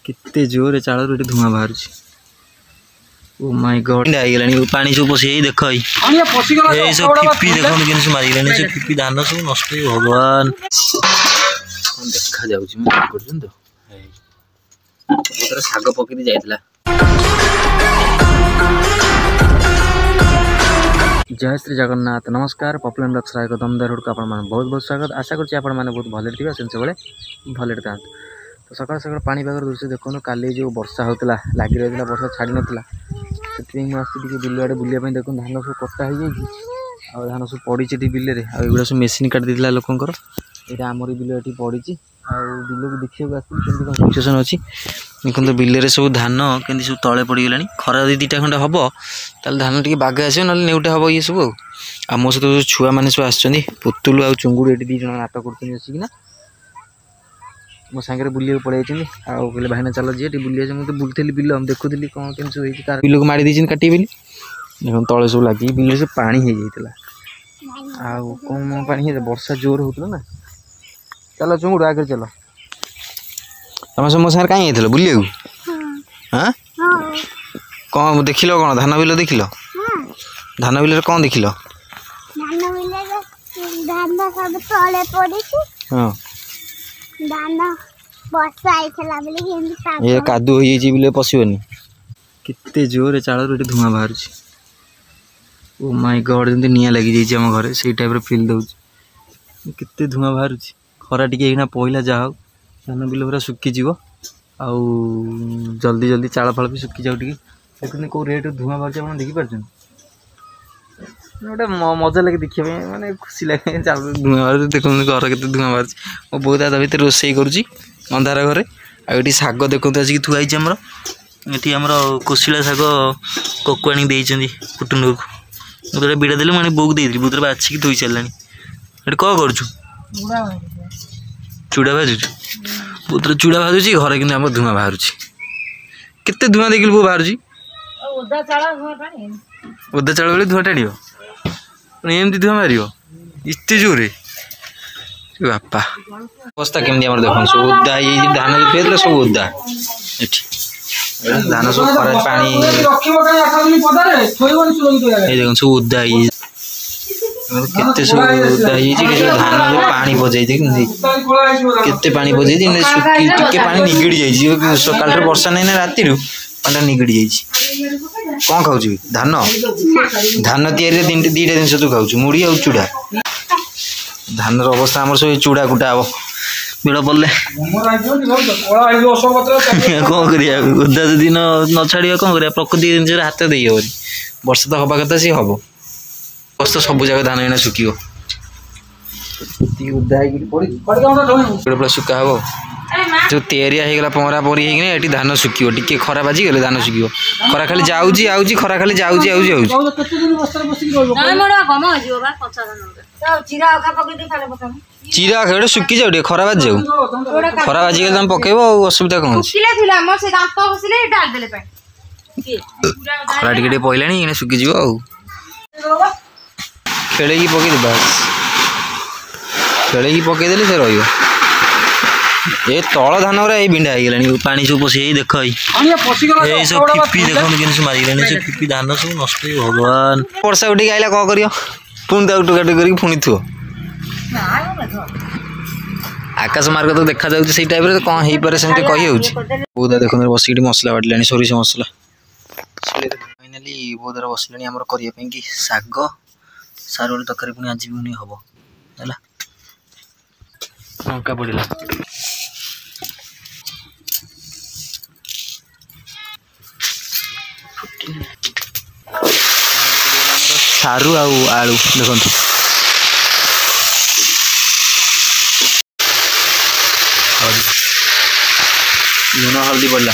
कितने जोर चाल धुआं बाहर। ओ माय गॉड आईगलानी पानी सब पशि देख सब फिपी देख कि मारिगलानी सब फिपी धान सब नष्ट भगवान देखा जाऊँ तो शाग पकई जाइला। जय श्री जगन्नाथ नमस्कार पपुलर ब्लॉग्स एक दमदार रोड को आप बहुत बहुत स्वागत। आशा करछि आपण माने बहुत भले थे से भले था। तो सकाल सकाल पानीपाग दृश्य देखो काली जो वर्षा होता लगी रही वर्षा छाड़ी नाला से मुझे बिल आड़े बुलाप देखो धान सब कटा हो धान सब पड़ी बिल आगुड़ा सब मेसीन काट देता लोकंर यहाँ आमर बिल ये पड़ी बिल को देखा आसती सिचुएसन अच्छी देखो बिल सब धान के सब तले पड़गला खरा दुईटा खंडे हम ताल धान टी बाग आस ना नेउटे हम ये सब आ मो सहित छुआ मैंने सब आसुँच पुतुल आ चुंगुड़ ये दीज नाटक करना मो सांगे बुले पड़े कहले भाईना चल जी बुले मुझे बुलूली बिल देखुली कौन के बिल को मारी दी काटे बोली देख तले सब लगे बिल से पानी हो जाता कौन पानी वर्षा जोर होता ना। चलो चुंगुड़ आगे चलो तुम सब मो सागर कहीं बुले हाँ कौन देख कौन धान बिल देख धान बिल कौन देख हाँ ये कादू हो बिल पशुनी कितने जोर चाल धुआं बाहर। ओ माय गॉड जमी निआं लगी जाम घर से टाइप फिल दौर कितने धुआं बाहर खरा टी पहला जहा हो धान बिल पूरा सुखीज आउ जल्दी जल्दी चाल फाल भी सुखी जाऊ देखते कौ रेट धुआं बाहर आप देखिपार गोटे मजा लगे देखा माने खुशी लगे चाल धुआं बाहर देखते घर के धुआं बाहर मो बहुत ता भर रोषे करुँच अंधार घरे आगे शाग देखते आसिक थुआई आमर ये आमर कोशिला शाग कोकु आनी कुटुंड को मुझे बिड़ा देली मैंने बोक देती बहुत बाछिकी धोई सारा ये कौन कर चूड़ा भाजुच बहुत चूड़ा भाजुची घर कि धुआं बाहर केते धुआं देखिल बो बाहर ओदा चाल बेले धुआं टाण एमती धुआं मार इतने जोर बापा अवस्था केमती देख सब ओदा धान जो सब ओदा धान सब खरा पानी देख सब ओदा केते सब ओदा धान पानी बजाई केते पानी बजाई सुखी टिके पानी निगड़ी जाइए सकाल वर्षा नहीं ना राति पानी निगड़ी जाइए कौन खाऊ धान धान तैयारी दीटा जिन तू खाऊ मुड़ी आ चूड़ा धान अवस्था आम सब चूड़ा कुटा हम बिड़ पड़े कौन करा ओदा जदि न छाड़ा कौन कर प्रकृति जिन हाथ दे हेनी वर्षा तो हवा कथा सी हम बस तो सब जगह धान एना सुखी पूरा सुखा हम जो तेरिया होगा पहरा पहरी होगी धान सुखी टी खरा बाजी गले धान सुखी खरा खाली जाऊँगी खरा खाली जाऊँगी चिरा खेड़ सुखी जाऊ खरा बाजी जाऊ खरा बाजी गले तुम पकेब असुविधा कौन खरा टे पहला सुखी जा खेल पकईदे बास खेल पकईदे से रही ये तल धान गुरा ये बिंडा हो पानी सब पशि देख ये सब फिपी देख कि मारिगलानी सब फिपी धान सब नष्ट भगवान वर्षा उठिक आइला कौन कर पुणी टुकाटुक कर पुणी थो आकाश मार्ग तो देखा जाऊँ से टाइप कौन हो पारे से कही बहुत देख बसिक मसला बाटिला सोरिष मसला फाइनाली बहुत बसला आम करने कि शाग सार वाली तक पुणी आज भी हम है लंका पड़ा सारू आलू देखो लुण हल्दी पड़ा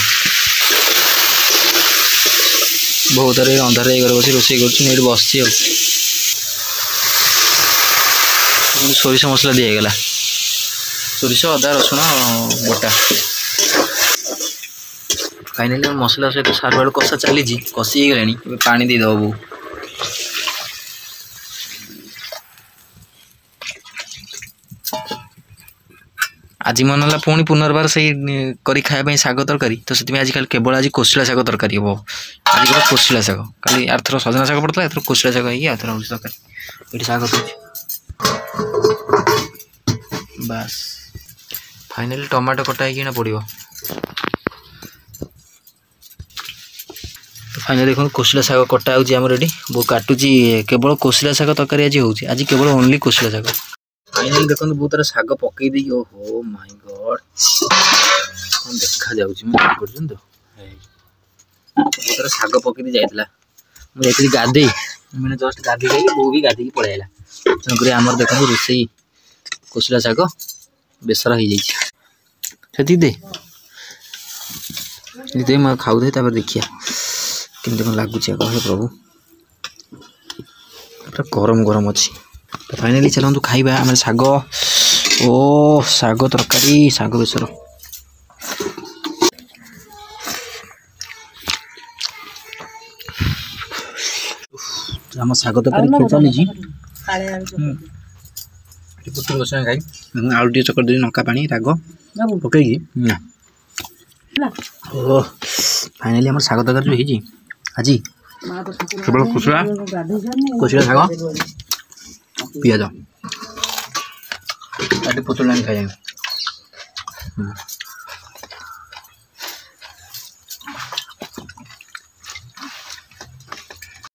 बहुत अंधार बस रोषे कर बस सोरिष मसला दिगला सोरिष अदा रसुण बटा फाइनाली मसला सहित सार आलू कषा चली कषि गला पानी देदेव बो आज मन है पुणी पुनर्बार से करी खाया शाग तरकारी तो से आजकल केवल आज कोशिला शाग तरकारी हम आज केवल कोशिला शाग खाली आरथर सजना शाग पड़ता है कोशिला शाग आथर हूँ तरकारी ये शाग बास फाइनाली टमाटो कटा होना पड़ो तो फाइनाली देखो कोशिला शाग कटा होम रेडी वो काटुची केवल कोशिला शाग तरकारी आज केवल ओनली कोशिला शाग फाइनाली देखो बहुत तार शाग पकई दी ओहो माय गॉड कौन देखा जाऊँ तो बहुत तार शाग पकई जाइला मुझे गाधे मैंने जस्ट गाधे जाइए बो भी गाधे पलैला तेणुक आमर देखो रोसई कोशिला शाग बेसर हो जाती दे दे मैं खाऊ दे देखिया केमती कौन लगुच हे प्रभु पूरा गरम गरम अच्छी तो फाइनाली चलतु खाइबा आम शाग ओ शाग तरकारी शाग बेसर आम शाग तरकारी खिया चली खाई आलू टे चकर दे लंका पानी राग पकई ओ फाइनाली आम शाग तरकारी जो आज केवल कोशिला शाग पियाज पुतुल खाई